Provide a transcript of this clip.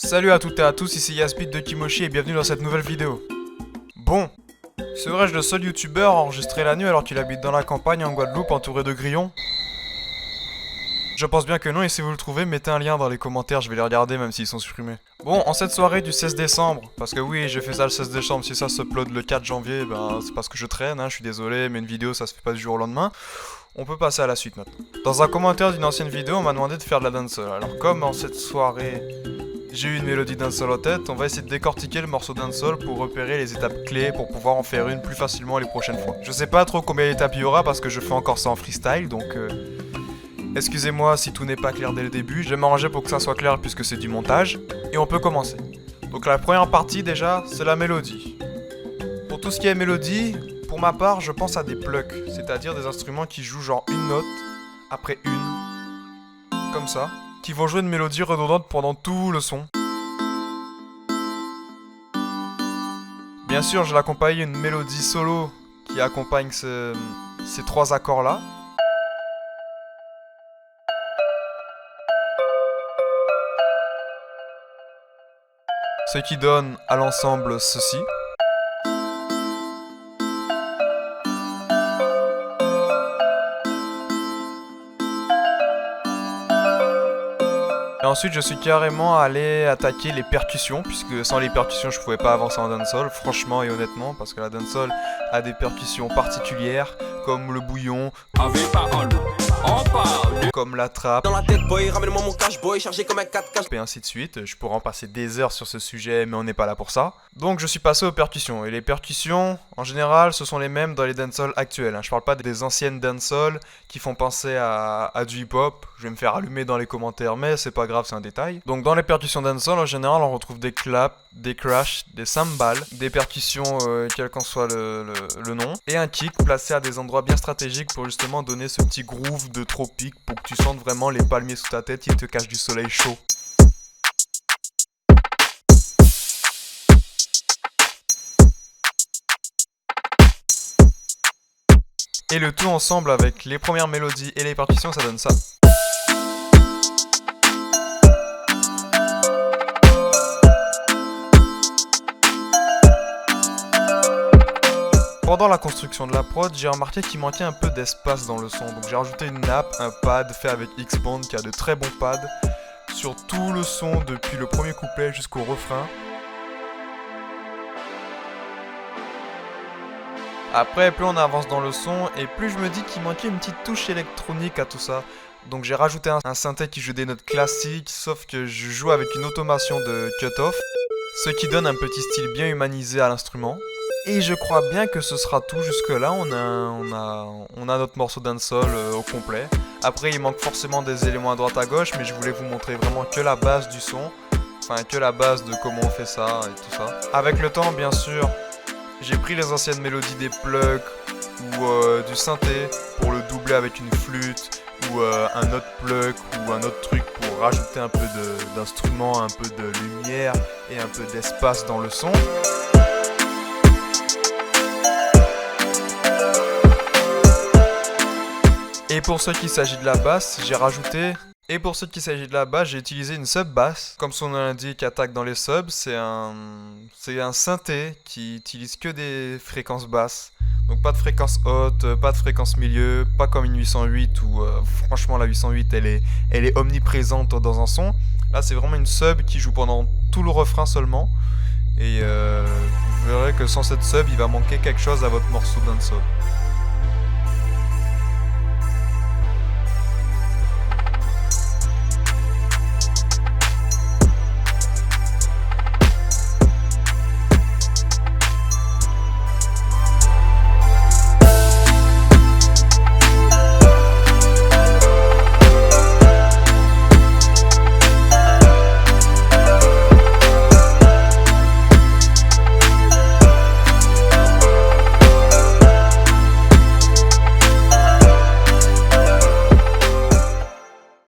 Salut à toutes et à tous, ici Yasbit de Kimochi et bienvenue dans cette nouvelle vidéo. Bon, serais-je le seul youtubeur à enregistrer la nuit alors qu'il habite dans la campagne en Guadeloupe entouré de grillons? Je pense bien que non, et si vous le trouvez, mettez un lien dans les commentaires, je vais les regarder même s'ils sont supprimés. Bon, en cette soirée du 16 décembre, parce que oui, j'ai fait ça le 16 décembre, si ça s'upload le 4 janvier, ben c'est parce que je traîne, je suis désolé, mais une vidéo ça se fait pas du jour au lendemain. On peut passer à la suite maintenant. Dans un commentaire d'une ancienne vidéo, on m'a demandé de faire de la dancehall. Alors comme en cette soirée, j'ai eu une mélodie dancehall en tête, on va essayer de décortiquer le morceau dancehall pour repérer les étapes clés pour pouvoir en faire une plus facilement les prochaines fois. Je sais pas trop combien d'étapes il y aura parce que je fais encore ça en freestyle, donc excusez-moi si tout n'est pas clair dès le début, je vais m'arranger pour que ça soit clair puisque c'est du montage, et on peut commencer. Donc la première partie déjà, c'est la mélodie. Pour tout ce qui est mélodie, pour ma part, je pense à des plucks, c'est-à-dire des instruments qui jouent genre une note, après une, comme ça, qui vont jouer une mélodie redondante pendant tout le son. Bien sûr, je l'accompagne d'une mélodie solo qui accompagne ces trois accords-là. Ce qui donne à l'ensemble ceci. Et ensuite je suis carrément allé attaquer les percussions, puisque sans les percussions je pouvais pas avancer en dancehall, franchement et honnêtement, parce que la dancehall a des percussions particulières, comme le bouillon, comme la trappe, dans la tête boy, ramène-moi mon cash boy, chargé comme un 4K. et ainsi de suite. Je pourrais en passer des heures sur ce sujet, mais on n'est pas là pour ça. Donc je suis passé aux percussions, et les percussions, en général, ce sont les mêmes dans les dancehall actuels. Je parle pas des anciennes dancehall qui font penser à du hip-hop. Je vais me faire allumer dans les commentaires, mais c'est pas grave, c'est un détail. Donc dans les percussions dancehall, en général, on retrouve des claps, des crashs, des cymbales, des percussions, quel qu'en soit le nom, et un kick placé à des endroits bien stratégiques pour justement donner ce petit groove de tropique pour que tu sentes vraiment les palmiers sous ta tête qui te cachent du soleil chaud. Et le tout ensemble avec les premières mélodies et les percussions, ça donne ça. Pendant la construction de la prod, j'ai remarqué qu'il manquait un peu d'espace dans le son, donc j'ai rajouté une nappe, un pad fait avec X-Band qui a de très bons pads sur tout le son depuis le premier couplet jusqu'au refrain. Après, plus on avance dans le son, et plus je me dis qu'il manquait une petite touche électronique à tout ça. Donc j'ai rajouté un synthé qui joue des notes classiques, sauf que je joue avec une automation de cut-off, ce qui donne un petit style bien humanisé à l'instrument. Et je crois bien que ce sera tout jusque là, on a notre morceau dancehall au complet. Après il manque forcément des éléments à droite à gauche, mais je voulais vous montrer vraiment que la base du son, enfin que la base de comment on fait ça et tout ça. Avec le temps bien sûr, j'ai pris les anciennes mélodies des plugs ou du synthé pour le doubler avec une flûte ou un autre plug ou un autre truc pour rajouter un peu d'instrument, un peu de lumière et un peu d'espace dans le son. Et pour ce qui s'agit de la basse, j'ai utilisé une sub basse. Comme son nom l'indique, attaque dans les subs, c'est un synthé qui utilise que des fréquences basses. Donc pas de fréquence haute, pas de fréquence milieu, pas comme une 808 où franchement la 808 elle est omniprésente dans un son. Là c'est vraiment une sub qui joue pendant tout le refrain seulement. Et vous verrez que sans cette sub il va manquer quelque chose à votre morceau dancehall.